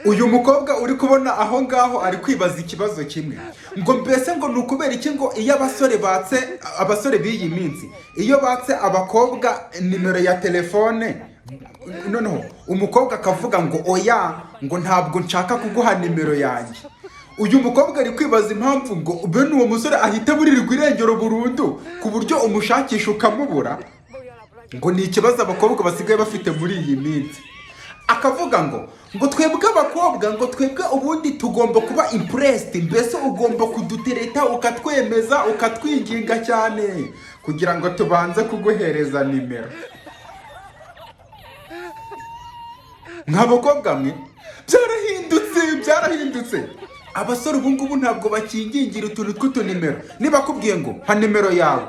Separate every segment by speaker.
Speaker 1: uyu mukobwa uri kubona aho ngaho ari kwibaza ikibazo kimwe, ngo mbese ngo ni ukubera iki ngo iyo abasore b'iyi minsi iyo batse abakobwa nimero ya telefone, noneho umukobwa akavuga ngo oya, ngo ntabwo nshaka kuguha nimero yanjye. Uyu mukobwa ari kwibaza impamvu ngo bene uwo musore ahita burirwa irengero burundu ku buryo umushakisha ukamubura, ngo ni ikibazo abakobwa basigaye bafite muri iyi minsi. Akavuga ngo twebwe abakobwa, ngo twebwe ubundi tugomba kuba impressed, mbese ugomba kudutereta ukatwemeza ukatwinginga cyane kugira ngo tubanze kuguhereza nimero. Nk'abakobwa mwe byarahindutse. Abasore ubu ngubu ntabwo bakingingira utuntu tw'utunimero. Niba akubwiye ngo mpa nimero yawe,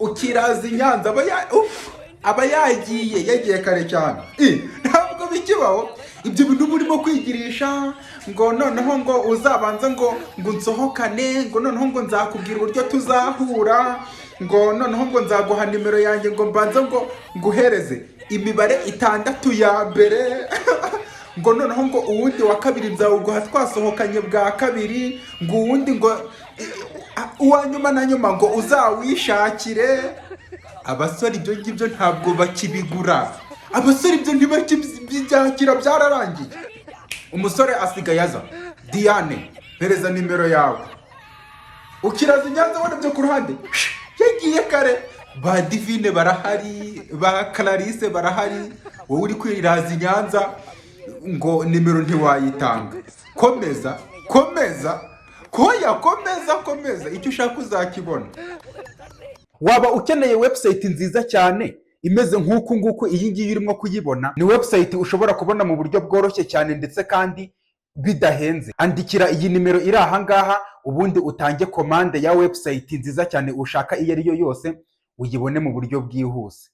Speaker 1: ukiraza i Nyanza aba yagiye kare cyane. Ntabwo bikibaho ibyo bintu burimo kwigirisha, ngo noneho ngo uzabanza ngo nsohokane, ngo noneho ngo nzakubwira uburyo tuzahura, ngo noneho ngo nzaguha nimero yanjye, ngo mbanza ngo nguhereze imibare 6 ya mbere, ngo noneho ngo uwundi wa kabiri nzawuguha twasohokanye bwa kabiri, ngo uwundi ngo uwa nyuma na nyuma ngo uzawishakire. Abasore ibyo ngibyo ntabwo bakibigura, abasore ibyo ntibakibyakira, byararangiye. Umusore asigaye aza, Diane pereza nimero yawe, ukiraza i Nyanza wone byo ku ruhande yagiye kare. Ba Divine barahari, ba Clarisse barahari, wowe uri kwiraza i Nyanza ngo nimero ntiwayitanga. Komeza icyo ushaka uzakibona. Waba ukeneye website nziza cyane imeze nk'uku nguku iyi ngiyi urimo kuyibona, ni website ushobora kubona mu buryo bworoshye cyane ndetse kandi bidahenze. Andikira iyi nimero iri aha ngaha, ubundi utange komande ya website nziza cyane ushaka iyo ari yo yose, uyibone mu buryo bwihuse.